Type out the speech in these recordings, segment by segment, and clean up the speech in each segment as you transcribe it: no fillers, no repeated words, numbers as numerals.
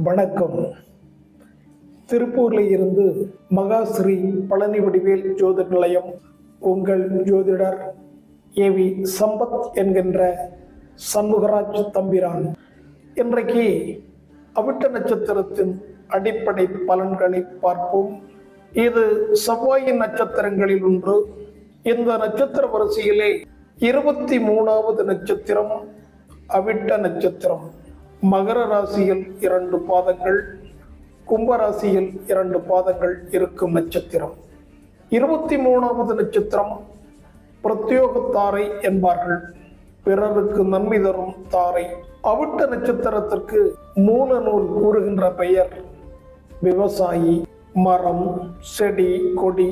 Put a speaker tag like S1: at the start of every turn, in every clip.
S1: வணக்கம். திருப்பூரில் இருந்து மகாஸ்ரீ பழனி வடிவேல் ஜோதிட நிலையம். உங்கள் ஜோதிடர் ஏவி சம்பத் என்கின்ற சண்முகராஜ் தம்பிரான். இன்றைக்கு அவிட்ட நட்சத்திரத்தின் அடிப்படை பலன்களை பார்ப்போம். இது செவ்வாயின் நட்சத்திரங்களில் ஒன்று. இந்த நட்சத்திர வரிசையிலே 23வது நட்சத்திரம் அவிட்ட நட்சத்திரம். மகர ராசியில் 2 பாதங்கள், கும்பராசியில் 2 பாதங்கள் இருக்கும் நட்சத்திரம். 23வது நட்சத்திரம் பிரத்யோக தாரை என்பார்கள், பிறருக்கு நன்மை தரும் தாரை. அவிட்ட நட்சத்திரத்திற்கு மூல நூல் கூறுகின்ற பெயர் விவசாயி. மரம், செடி, கொடி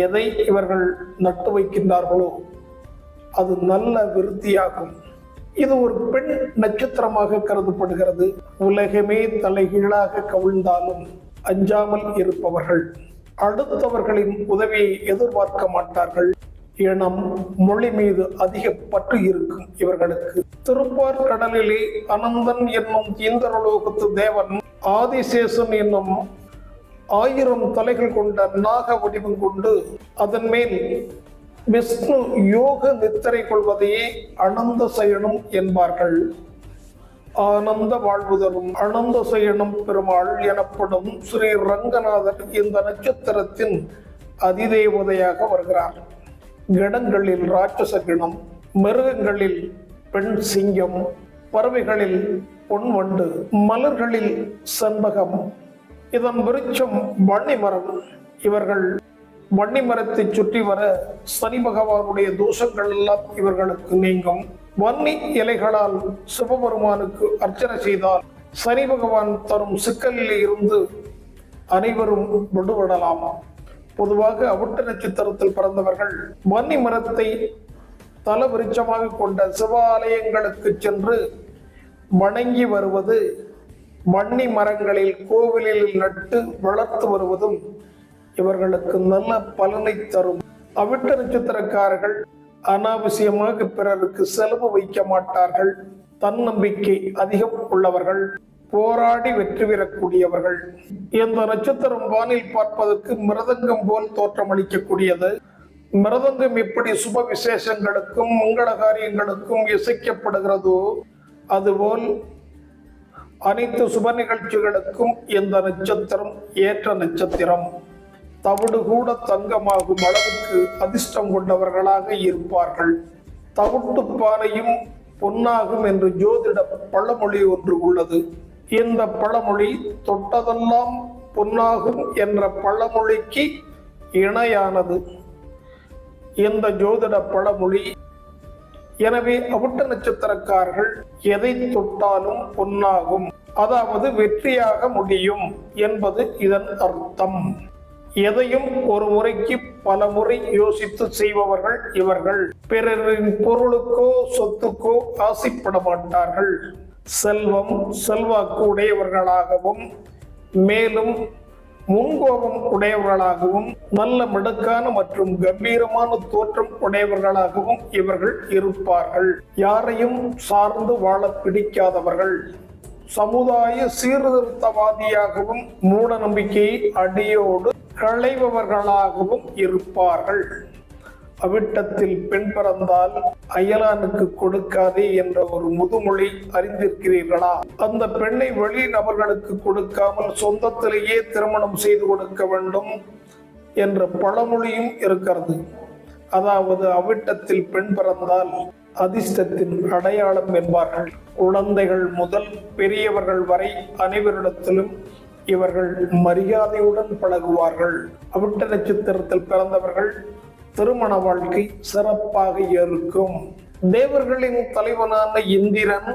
S1: எதை இவர்கள் நட்டு வைக்கின்றார்களோ அது நல்ல விருத்தியாகும். இது ஒரு பெண் நட்சத்திரமாக கருதப்படுகிறது. உலகமே தலைகீழாக கவிழ்ந்தாலும் அஞ்சாமல் இருப்பவர்கள். அடுத்தவர்களின் உதவியை எதிர்பார்க்க மாட்டார்கள். இனம், மொழி மீது அதிக பற்று இருக்கும் இவர்களுக்கு. திருப்பார் கடலிலே அனந்தன் என்னும் இந்திரலோகத்து தேவன் ஆதிசேஷன் என்னும் 1000 தலைகள் கொண்ட நாக வடிவம் கொண்டு அதன் மேல் விஷ்ணு யோக நித்திரை கொள்வதையே அனந்த சயனம் என்பார்கள். ஆனந்த வாழ்வுதரும் அனந்த சயனம் பெருமாள் எனப்படும் ஸ்ரீ ரங்கநாதர் இந்த நட்சத்திரத்தின் அதிதேவதையாக வருகிறார். கிடங்களில் ராட்சச கிணம், மிருகங்களில் பெண் சிங்கம், பறவைகளில் பொன்வண்டு, மலர்களில் செண்பகம். இதன் விருட்சம் வன்னிமரம். இவர்கள் வன்னிமரத்தை சுற்றி வர சனி பகவானுடைய தோஷங்கள் எல்லாம் இவர்களுக்கு நீங்கும். வன்னி இலைகளால் சிவபெருமானுக்கு அர்ச்சனை செய்தால் சனி பகவான் தரும் சிக்கலில் இருந்து அனைவரும் விடுபடலாம். பொதுவாக அவிட்ட நட்சத்திரத்தில் பிறந்தவர்கள் வன்னி மரத்தை தல விருட்சமாக கொண்ட சிவாலயங்களுக்கு சென்று வணங்கி வருவது, வன்னி மரங்களில் கோவிலில் நட்டு வளர்த்து வருவதும் இவர்களுக்கு நல்ல பலனை தரும். அவிட்ட நட்சத்திரக்காரர்கள் அனாவசியமாக பிறருக்கு செலவு வைக்க மாட்டார்கள். தன்னம்பிக்கை அதிகம் உள்ளவர்கள், போராடி வெற்றி பெறக்கூடியவர்கள். இந்த நட்சத்திரம் வானில் பார்ப்பதற்கு மிருதங்கம் போல் தோற்றமளிக்கக்கூடியது. மிருதங்கம் எப்படி சுப விசேஷங்களுக்கும் மங்கள காரியங்களுக்கும் இசைக்கப்படுகிறதோ அதுபோல் அனைத்து சுப நிகழ்ச்சிகளுக்கும் இந்த நட்சத்திரம் ஏற்ற நட்சத்திரம். தவிடு கூட தங்கமாகும் அளவுக்கு அதிர்ஷ்டம் கொண்டவர்களாக இருப்பார்கள். தவிட்டு பானையும் பொன்னாகும் என்று ஜோதிட பழமொழி ஒன்று உள்ளது. இந்த பழமொழி தொட்டதெல்லாம் பொன்னாகும் என்ற பழமொழிக்கு இணையானது இந்த ஜோதிட பழமொழி. எனவே அவிட்ட நட்சத்திரக்காரர்கள் எதை தொட்டாலும் பொன்னாகும், அதாவது வெற்றியாக முடியும் என்பது இதன் அர்த்தம். எதையும் ஒரு முறைக்கு பல முறை யோசித்து செய்பவர்கள் இவர்கள். பிறரின் பொருளுக்கோ சொத்துக்கோ ஆசைப்பட மாட்டார்கள். செல்வம், செல்வாக்கு உடையவர்களாகவும் மேலும் முன்கோபம் உடையவர்களாகவும் நல்ல மிடுக்கான மற்றும் கம்பீரமான தோற்றம் உடையவர்களாகவும் இவர்கள் இருப்பார்கள். யாரையும் சார்ந்து வாழ பிடிக்காதவர்கள். சமுதாய சீர்திருத்தவாதியாகவும் மூட நம்பிக்கையை அடியோடு களைபவர்களாகவும் இருப்பார்கள். அவிட்டத்தில் பெண் பிறந்தால் அயலானுக்கு கொடுக்காதே என்ற ஒரு முதுமொழி அறிந்திருக்கிறீர்களா? அந்த பெண்ணை வெளி நபர்களுக்கு கொடுக்காமல் சொந்தத்திலேயே திருமணம் செய்து கொடுக்க வேண்டும் என்ற பழமொழியும் இருக்கிறது. அதாவது அவிட்டத்தில் பெண் பிறந்தால் அதிர்ஷ்டத்தின் அடையாளம் என்பார்கள். குழந்தைகள் முதல் பெரியவர்கள் வரை அனைவரிடத்திலும் இவர்கள் மரியாதையுடன் பழகுவார்கள். அவிட்ட நட்சத்திரத்தில் பிறந்தவர்கள் திருமண வாழ்க்கை சிறப்பாக இருக்கும். தேவர்களின் தலைவனான இந்திரன்,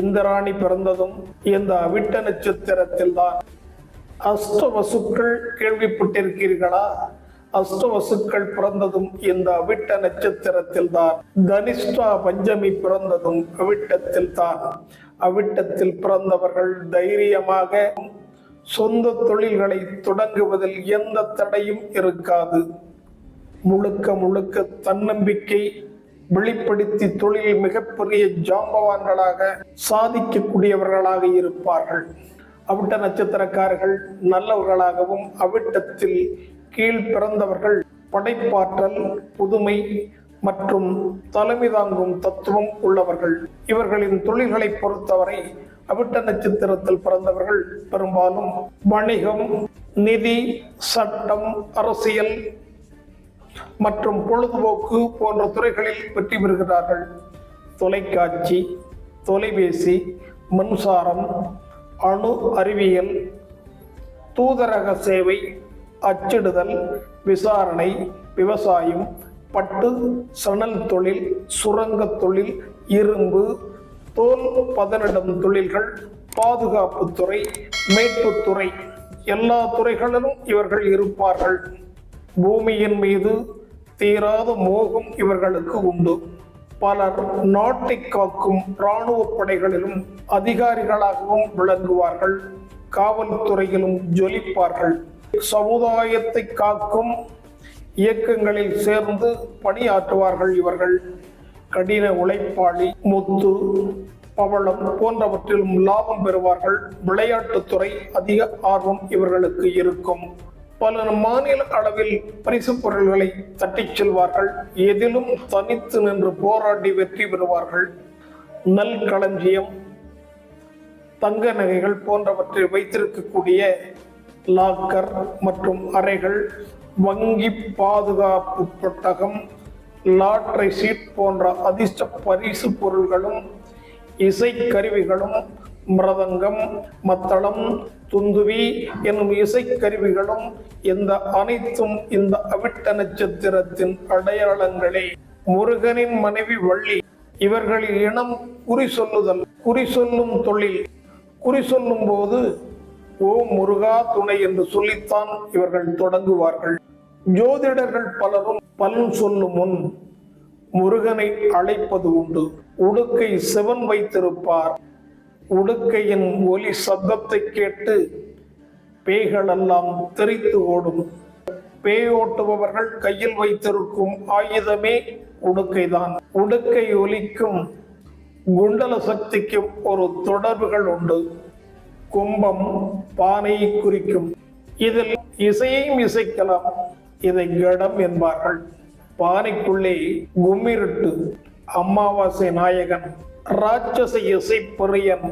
S1: இந்திராணி பிறந்ததும் இந்த அவிட்ட நட்சத்திரத்தில் தான். அஷ்டவசுக்கள் கேள்விப்பட்டிருக்கிறீர்களா? அஷ்டவசுக்கள் பிறந்ததும் இந்த அவிட்ட நட்சத்திரத்தில் தான். தனிஷ்டா பஞ்சமி பிறந்ததும் அவிட்டத்தில் தான். அவிட்டத்தில் பிறந்தவர்கள் தைரியமாக சொந்த தொழில்களை தொடங்குவதில் எந்த தடையும் இருக்காது. முழுக்க முழுக்க தன்னம்பிக்கை வெளிப்படுத்தி தொழில் மிகப்பெரிய ஜாம்பவான்களாக சாதிக்கக்கூடியவர்களாக இருப்பார்கள். அவிட்ட நட்சத்திரக்காரர்கள் நல்லவர்களாகவும் அவிட்டத்தில் கீழ் பிறந்தவர்கள் படைப்பாற்றல், புதுமை மற்றும் தலைமை தாங்கும் தத்துவம் உள்ளவர்கள். இவர்களின் தொழில்களை பொறுத்தவரை அவிட்ட நட்சத்திரத்தில் பிறந்தவர்கள் பெரும்பாலும் வணிகம், நிதி, சட்டம், அரசியல் மற்றும் பொழுதுபோக்கு போன்ற துறைகளில் வெற்றி பெறுகிறார்கள். தொலைக்காட்சி, தொலைபேசி, மின்சாரம், அணு அறிவியல், தூதரக சேவை, அச்சிடுதல், விசாரணை, விவசாயம், பட்டு, சணல் தொழில், சுரங்க தொழில், இரும்பு, தோல் பதனிடும் தொழில்கள், பாதுகாப்புத்துறை, மீட்புத்துறை, எல்லா துறைகளிலும் இவர்கள் இருப்பார்கள். பூமியின் மீது தீராத மோகம் இவர்களுக்கு உண்டு. பலர் நாட்டை காக்கும் இராணுவ படைகளிலும் அதிகாரிகளாகவும் விளங்குவார்கள். காவல்துறையிலும் ஜொலிப்பார்கள். சமுதாயத்தை காக்கும் இயக்கங்களில் சேர்ந்து பணியாற்றுவார்கள். இவர்கள் கடின உழைப்பாளி, முத்து, பவளம் போன்றவற்றிலும் லாபம் பெறுவார்கள். விளையாட்டுத்துறை அதிக ஆர்வம் இவர்களுக்கு இருக்கும். பல மாநில அளவில் பரிசு பொருள்களை தட்டிச் செல்வார்கள். எதிலும் தனித்து நின்று போராடி வெற்றி பெறுவார்கள். நல் களஞ்சியம், தங்க நகைகள் போன்றவற்றை வைத்திருக்கக்கூடிய லாக்கர் மற்றும் அறைகள், வங்கி பாதுகாப்பு பெட்டகம், லாட்டரி சீட் போன்ற அதிர்ஷ்ட பரிசு பொருள்களும், இசைக்கருவிகளும், மிருதங்கம், மத்தளம், துந்துவி என்னும் இசைக்கருவிகளும் இந்த அனைத்தும் இந்த அவிட்ட நட்சத்திரத்தின் அடையாளங்களே. முருகனின் மனைவி வள்ளி. இவர்களின் இனம் குறி சொல்லுதல், குறி சொல்லும் தொழில். குறி சொல்லும் போது ஓ முருகா துணை என்று சொல்லித்தான் இவர்கள் தொடங்குவார்கள். ஜோதிடர்கள் பலரும் பலன் சொல்லும் முன் முருகனை அழைப்பது உண்டு. உடுக்கை சிவன் வைத்திருப்பார். உடுக்கையின் ஒலி சப்தத்தை கேட்டு பேய்களெல்லாம் தெரித்து ஓடும். பேயோட்டுபவர்கள் கையில் வைத்திருக்கும் ஆயுதமே உடுக்கைதான். உடுக்கை ஒலிக்கும் குண்டல சக்திக்கும் ஒரு தொடர்புகள் உண்டு. கும்பம் பானையை குறிக்கும். இதில் இசையையும் இசைக்கலாம். இதை கடம் என்பார்கள். பானைக்குள்ளே கும்மிருட்டு. அமாவாசை நாயகன் ராட்சச இசை பிரியன்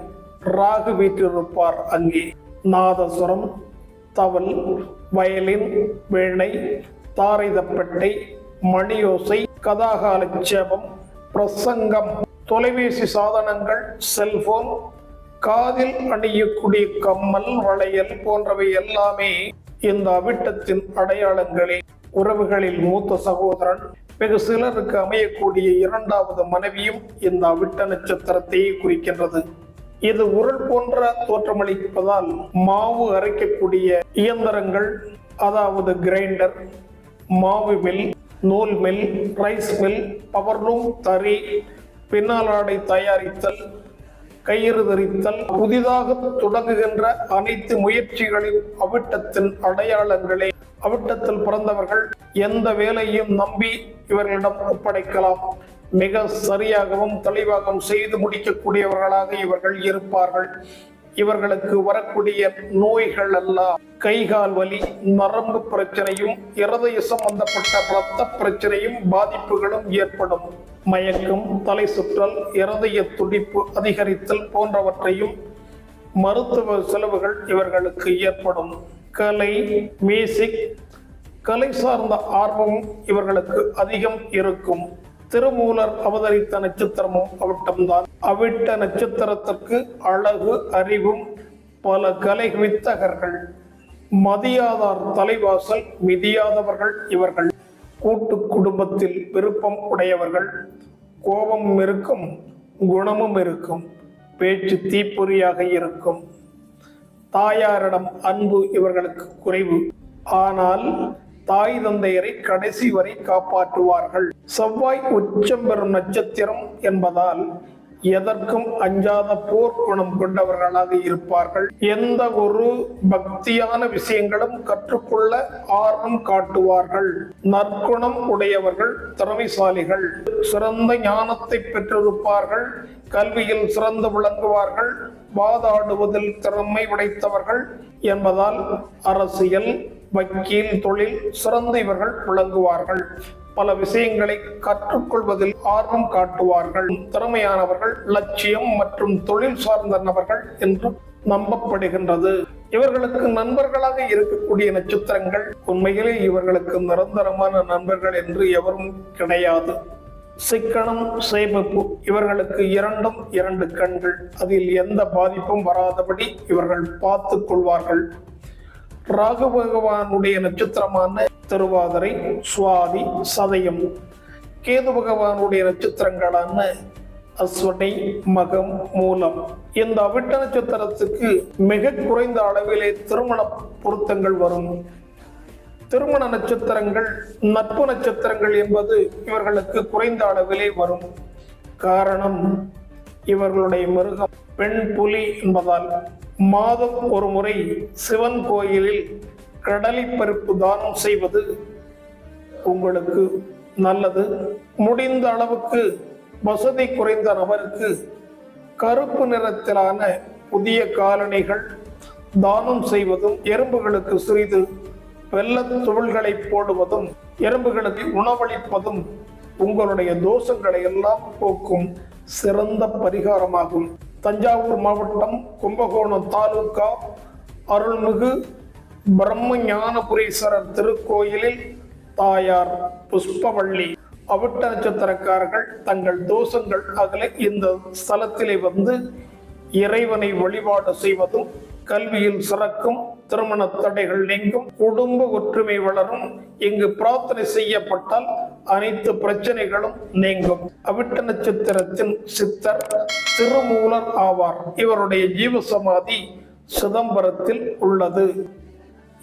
S1: ராகு வீற்றிருப்பார். அங்கே நாதசுரம், தவல், வயலின், வீணை, தாரைதப்பட்டை, மணியோசை, கதாகாலட்சேபம், பிரசங்கம், தொலைபேசி சாதனங்கள், செல்போன், காதில் அணியக்கூடிய கம்மல், வளையல் போன்றவை எல்லாமே இந்த அவிட்டத்தின் அடையாளங்களே. உறவுகளில் மூத்த சகோதரன், வெகு சிலருக்கு அமையக்கூடிய இரண்டாவது மனைவியும் இந்த அவிட்ட நட்சத்திரத்தையே குறிக்கின்றது. இது உருள் போன்ற தோற்றமளிப்பதால் மாவு அரைக்கக்கூடிய இயந்திரங்கள், அதாவது கிரைண்டர், மாவு மில், நூல் மில், ரைஸ் மில், பவர்லூம், தறி, பின்னாலாடை தயாரித்தல், கயிறு தரித்தல், புதிதாக தொடங்குகின்ற அனைத்து முயற்சிகளின் அவிட்டத்தின் அடையாளங்களே. அவிட்டத்தில் பிறந்தவர்கள் எந்த வேலையும் நம்பி இவர்களிடம் ஒப்படைக்கலாம். மிக சரியாகவும் தெளிவாகவும் செய்து முடிக்கக்கூடியவர்களாக இவர்கள் இருப்பார்கள். இவர்களுக்கு வரக்கூடிய நோய்கள் எல்லாம் கைகால் வலி, நரம்பு பிரச்சனையும், இருதய சம்பந்தப்பட்ட இரத்த பிரச்சனையும் பாதிப்புகளும் ஏற்படும். மயக்கம், தலை சுற்றல், இருதய துடிப்பு அதிகரித்தல் போன்றவற்றையும் மருத்துவ செலவுகள் இவர்களுக்கு ஏற்படும். கலை, மியூசிக், கலை சார்ந்த ஆர்வம் இவர்களுக்கு அதிகம் இருக்கும். திருமூலர் அவதரித்த நட்சத்திரமும் அவிட்டம்தான். அவிட்ட நட்சத்திரத்திற்கு அழகு, அறிவும் பல கலை வித்தகர்கள். மதியாதார் தலைவாசல், மிதியாதவர்கள் இவர்கள். கூட்டு குடும்பத்தில் விருப்பம் உடையவர்கள். கோபமும் இருக்கும், குணமும் இருக்கும். பேச்சு தீப்பொறியாக இருக்கும். தாயாரிடம் அன்பு இவர்களுக்கு குறைவு. ஆனால் தாய் தந்தையரை கடைசி வரை காப்பாற்றுவார்கள். செவ்வாய் உச்சம் பெறும் நட்சத்திரம் என்பதால் எதற்கும் அஞ்சாத போர் குணம் கொண்டவர்களாக இருப்பார்கள். எந்த ஒரு பக்தியான விஷயங்களும் கற்றுக்கொள்ள ஆர்வம் காட்டுவார்கள். நற்குணம் உடையவர்கள், திறமைசாலிகள், சிறந்த ஞானத்தை பெற்றிருப்பார்கள். கல்வியில் சிறந்து விளங்குவார்கள். வாதாடுவதில் திறமை உடைத்தவர்கள் என்பதால் அரசியல், வக்கீல் தொழில் சிறந்து இவர்கள் விளங்குவார்கள். பல விஷயங்களை கற்றுக்கொள்வதில் ஆர்வம் காட்டுவார்கள். திறமையானவர்கள், லட்சியம் மற்றும் தொழில் சார்ந்த நபர்கள் என்று நம்பப்படுகின்றது. இவர்களுக்கு நண்பர்களாக இருக்கக்கூடிய நட்சத்திரங்கள், உண்மையிலே இவர்களுக்கு நிரந்தரமான நண்பர்கள் என்று எவரும் கிடையாது. சிக்கனம், சேமிப்பு, இவர்களுக்கு இரண்டும் இரண்டு கண்கள். அதில் எந்த பாதிப்பும் வராதபடி இவர்கள் பார்த்து கொள்வார்கள். ராகு பகவானுடைய நட்சத்திரமான திருவாதிரை, சுவாதி, சதயம், கேது பகவானுடைய நட்சத்திரங்களான அஸ்வனை, மகம், மூலம், இந்த அவிட்ட நட்சத்திரத்துக்கு மிக குறைந்த அளவிலே திருமண பொருத்தங்கள் வரும். திருமண நட்சத்திரங்கள், நட்பு நட்சத்திரங்கள் என்பது இவர்களுக்கு குறைந்த அளவிலே வரும். காரணம், இவர்களுடைய மிருகம் பெண் புலி என்பதால் மாதம் ஒரு முறை சிவன் கோயிலில் கடலை பருப்பு தானம் செய்வது உங்களுக்கு நல்லது. முடிந்த அளவுக்கு வசதி குறைந்த நபருக்கு கருப்பு நிறத்திலான புதிய காலணிகள் தானம் செய்வதும், எறும்புகளுக்கு சிறிது வெள்ளத் துகள்களை போடுவதும், எறும்புகளுக்கு உணவளிப்பதும் உங்களுடைய தோஷங்களை எல்லாம் போக்கும் சிறந்த பரிகாரமாகும். தஞ்சாவூர் மாவட்டம் கும்பகோணம் தாலுகா அருள்மிகு பிரம்ம ஞானபுரீஸ்வரர் திருக்கோயிலில் தாயார் புஷ்பவள்ளி அவிட்ட நட்சத்திரக்காரர்கள் தங்கள் தோஷங்கள் அகல இந்த ஸ்தலத்திலே வந்து இறைவனை வழிபாடு செய்வதும், கல்வியில் சிறக்கும், திருமண தடைகள் நீங்கும், குடும்ப ஒற்றுமை வளரும். இங்கு பிரார்த்தனை செய்யப்பட்டால் அனைத்து பிரச்சனைகளும் நீங்கும். அவிட்ட நட்சத்திரத்தின் சித்தர் திருமூலர் ஆவார். இவருடைய ஜீவசமாதி சிதம்பரத்தில் உள்ளது.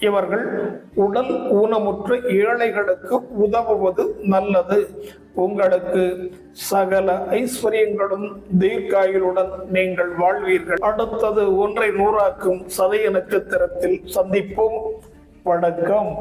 S1: இவர்கள் உடல் ஊனமுற்ற ஏழைகளுக்கு உதவுவது நல்லது. உங்களுக்கு சகல ஐஸ்வர்யங்களும் தீர்க்காயுளுடன் நீங்கள் வாழ்வீர்கள். அடுத்தது 100 சதய நட்சத்திரத்தில் சந்திப்போம். வணக்கம்.